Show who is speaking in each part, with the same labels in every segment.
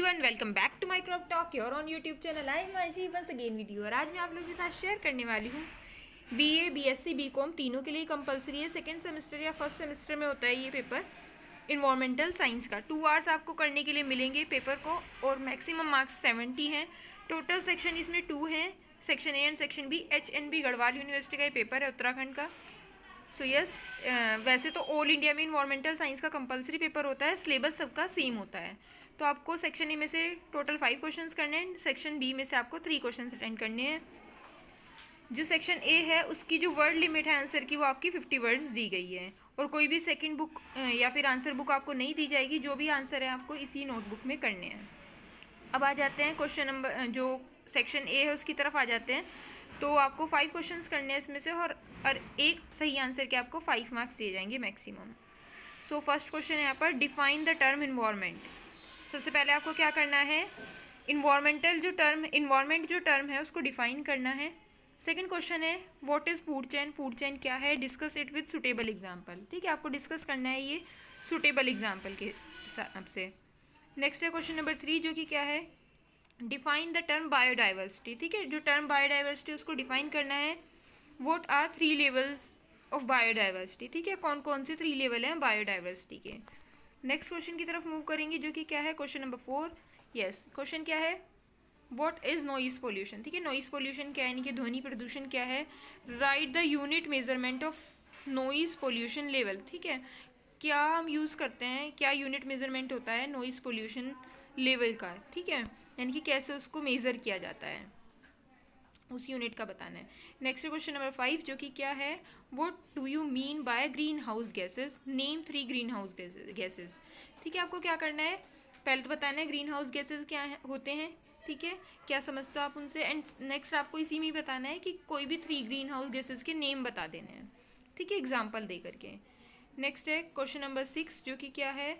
Speaker 1: Everyone, welcome back to my crop talk your on YouTube channel. I am Anshi once again with you. और आज मैं आप लोगों के साथ शेयर करने वाली हूँ बीए, बीएससी, बीकॉम तीनों के लिए कंपलसरी है। सेकंड सेमेस्टर या फर्स्ट सेमेस्टर में होता है ये पेपर इन्वायरमेंटल साइंस का। 2 आवर्स आपको करने के लिए मिलेंगे पेपर को और मैक्सिमम मार्क्स 70 हैं। टोटल सेक्शन इसमें 2 हैं, section A and section B. HNB Garhwal university का ये पेपर है, उत्तराखंड का। सो यस, वैसे तो ऑल इंडिया में इन्वायरमेंटल साइंस का कंपलसरी पेपर होता है, सिलेबस सबका सेम होता है। तो आपको सेक्शन ए में से टोटल 5 क्वेश्चंस करने हैं, सेक्शन बी में से आपको 3 क्वेश्चंस अटेंड करने हैं। जो सेक्शन ए है उसकी जो वर्ड लिमिट है आंसर की वो आपकी 50 वर्ड्स दी गई है और कोई भी सेकंड बुक या फिर आंसर बुक आपको नहीं दी जाएगी। जो भी आंसर है आपको इसी नोटबुक में करने हैं। अब आ जाते हैं क्वेश्चन नंबर, जो सेक्शन ए है उसकी तरफ आ जाते हैं। तो आपको 5 क्वेश्चंस करने हैं इसमें से और एक सही आंसर के आपको 5 मार्क्स दिए जाएंगे मैक्सिमम। सो फर्स्ट क्वेश्चन है यहाँ पर, डिफाइन द टर्म इन्वायरमेंट। सबसे पहले आपको क्या करना है, इन्वायरमेंट जो टर्म है उसको डिफाइन करना है। सेकंड क्वेश्चन है, what is food chain. Food chain क्या है, discuss it with suitable example. ठीक है, आपको डिस्कस करना है ये सुटेबल एग्जाम्पल के हिसाब से। नेक्स्ट है क्वेश्चन नंबर 3, जो कि क्या है, डिफाइन द टर्म बायोडाइवर्सिटी। ठीक है, जो टर्म बायोडाइवर्सिटी उसको डिफाइन करना है। What are 3 levels of biodiversity. ठीक है, कौन कौन से 3 लेवल हैं बायोडाइवर्सिटी के। नेक्स्ट क्वेश्चन की तरफ मूव करेंगे, जो कि क्या है क्वेश्चन नंबर 4। यस, क्वेश्चन क्या है, व्हाट इज नॉइज पोल्यूशन। ठीक है, नॉइज पोल्यूशन क्या है, यानी कि ध्वनि प्रदूषण क्या है। Right the unit measurement of noise pollution level. ठीक है, क्या हम यूज़ करते हैं, क्या यूनिट मेजरमेंट होता है नॉइज पोल्यूशन लेवल का। ठीक है, यानी कि कैसे उसको मेज़र किया जाता है, उस यूनिट का बताना है। नेक्स्ट क्वेश्चन नंबर 5, जो कि क्या है, what do you mean by green house gases. Name 3 green house gases. ठीक है, आपको क्या करना है, पहले तो बताना है ग्रीन हाउस गैसेज क्या होते हैं। ठीक है, क्या समझते हो आप उनसे। एंड नेक्स्ट आपको इसी में ही बताना है कि कोई भी 3 ग्रीन हाउस गैसेज के नेम बता देने हैं। ठीक है, एग्जाम्पल दे करके। नेक्स्ट है क्वेश्चन नंबर 6, जो कि क्या है,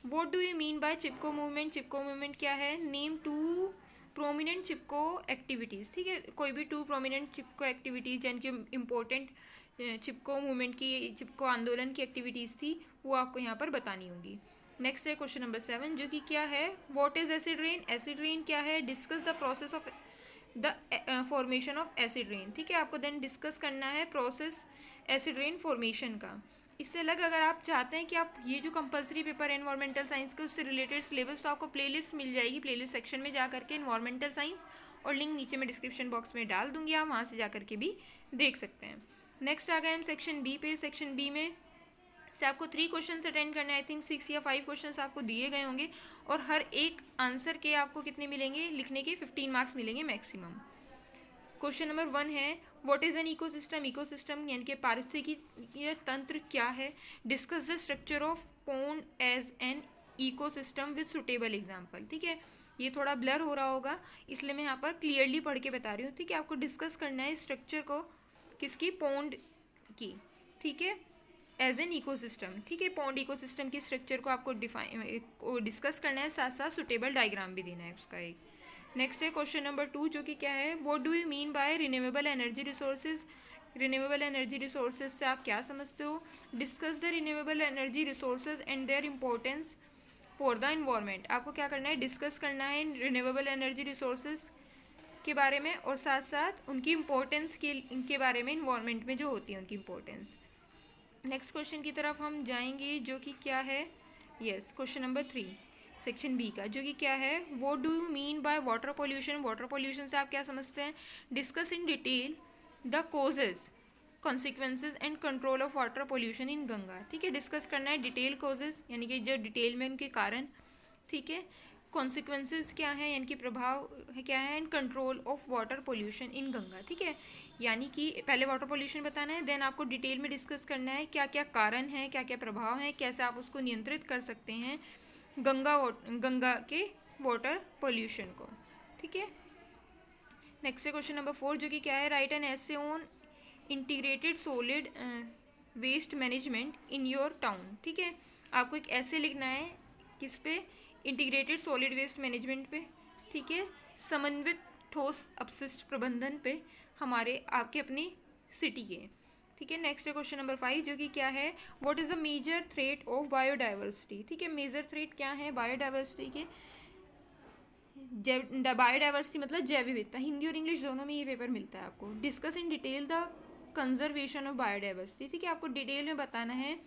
Speaker 1: what do you mean bye Chipko movement. Chipko movement क्या है, नेम 2 प्रोमिनेंट चिपको एक्टिविटीज़। ठीक है, कोई भी 2 प्रोमिनेंट चिपको एक्टिविटीज़ यानी कि इम्पोर्टेंट चिपको मूवमेंट की, चिपको आंदोलन की एक्टिविटीज़ थी, वो आपको यहाँ पर बतानी होगी। नेक्स्ट है क्वेश्चन नंबर 7, जो कि क्या है, what is acid rain. Acid rain क्या है, discuss the process of the formation of acid rain. ठीक है, आपको देन डिस्कस करना है प्रोसेस एसिड रेन फॉर्मेशन का। इससे अलग अगर आप चाहते हैं कि आप ये जो कंपलसरी पेपर है एनवायरमेंटल साइंस का उससे रिलेटेड सिलेबस, तो आपको प्लेलिस्ट मिल जाएगी। प्लेलिस्ट सेक्शन में जा करके एनवायरमेंटल साइंस, और लिंक नीचे मैं डिस्क्रिप्शन बॉक्स में डाल दूंगी, आप वहाँ से जा करके भी देख सकते हैं। नेक्स्ट आ गए हम सेक्शन बी पे। सेक्शन बी में से आपको 3 क्वेश्चन अटेंड करना है। आई थिंक 6 या 5 क्वेश्चन आपको दिए गए होंगे और हर एक आंसर के आपको कितने मिलेंगे, लिखने के 15 मार्क्स मिलेंगे मैक्सिमम। क्वेश्चन नंबर 1 है, what is an ecosystem. Ecosystem यानी कि पारिस्थितिकीय तंत्र क्या है। Discuss the structure of pond as an ecosystem with suitable example. ठीक है, ये थोड़ा ब्लर हो रहा होगा इसलिए मैं यहाँ पर क्लियरली पढ़ के बता रही हूँ। ठीक है, आपको डिस्कस करना है स्ट्रक्चर को, किसकी, पोन्ड की। ठीक है, एज एन इकोसिस्टम। ठीक है, पोन्ड इकोसिस्टम की स्ट्रक्चर को आपको डिस्कस करना है, साथ साथ सुटेबल डायग्राम भी देना है उसका एक। नेक्स्ट है क्वेश्चन नंबर 2, जो कि क्या है, what do you mean bye renewable energy resources. Renewable energy resources से आप क्या समझते हो। Discuss the renewable energy resources and their importance for the environment. आपको क्या करना है, डिस्कस करना है रिन्यूएबल एनर्जी रिसोर्सेज के बारे में और साथ साथ उनकी इम्पोर्टेंस के बारे में, इन्वायरमेंट में जो होती है उनकी इम्पोर्टेंस। नेक्स्ट क्वेश्चन की तरफ हम जाएंगे, जो कि क्या है, yes, question number 3 section B का, जो कि क्या है, what do you mean by water pollution. Water pollution से आप क्या समझते हैं। Discuss in detail the causes, consequences and control of water pollution in Ganga. ठीक है, डिस्कस करना है डिटेल कोजेज यानी कि जो डिटेल में उनके कारण। ठीक है, कॉन्सिक्वेंसेज क्या है यानी कि प्रभाव क्या है, and control of water pollution in Ganga. ठीक है, यानी कि पहले वाटर पोल्यूशन बताना है, देन आपको डिटेल में डिस्कस करना है क्या क्या कारण है, क्या क्या प्रभाव हैं, कैसे आप उसको नियंत्रित कर सकते हैं गंगा के वाटर पोल्यूशन को। ठीक है, नेक्स्ट है क्वेश्चन नंबर 4, जो कि क्या है, write an essay on integrated solid waste management in your town. ठीक है, आपको एक ऐसे लिखना है, किस पे, इंटीग्रेटेड सॉलिड वेस्ट मैनेजमेंट पे। ठीक है, समन्वित ठोस अपशिष्ट प्रबंधन पे, हमारे आपके अपनी सिटी के। ठीक है, नेक्स्ट है क्वेश्चन नंबर 5, जो कि क्या है, what is the major threat of biodiversity. ठीक है, मेजर थ्रेट क्या है बायोडाइवर्सिटी के। बायोडाइवर्सिटी मतलब जैव विविधता, हिंदी और इंग्लिश दोनों में ये पेपर मिलता है आपको। Discuss in detail the conservation of biodiversity, ठीक है, आपको डिटेल में बताना है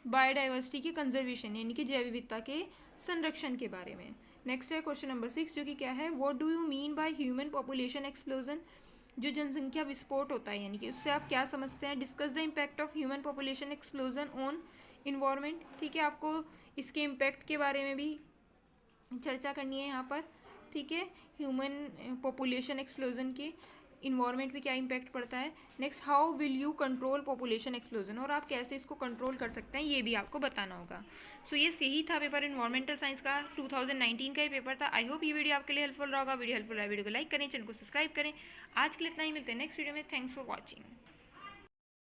Speaker 1: बायोडाइवर्सिटी के कंजर्वेशन यानी कि जैव विविधता के संरक्षण के बारे में। नेक्स्ट है क्वेश्चन नंबर 6 जो कि क्या है, what do you mean by human population explosion, जो जनसंख्या विस्फोट होता है यानी कि उससे आप क्या समझते हैं। Discuss the impact of human population explosion on environment, ठीक है, आपको इसके इम्पैक्ट के बारे में भी चर्चा करनी है यहाँ पर, ठीक है, ह्यूमन पॉपुलेशन एक्सप्लोजन के इन्वायरमेंट पे क्या इम्पैक्ट पड़ता है। Next, how will you control population explosion, और आप कैसे इसको कंट्रोल कर सकते हैं ये भी आपको बताना होगा। सो ये सही था पेपर इन्वायरमेंटल साइंस का 2019 का ही पेपर था। आई होप ये वीडियो आपके लिए हेल्पफुल रहा होगा। वीडियो हेल्पफुल रहा, वीडियो को लाइक करें, चैनल को सब्सक्राइब करें। आज के लिए इतना ही, मिलते हैं नेक्स्ट वीडियो में। Thanks for watching.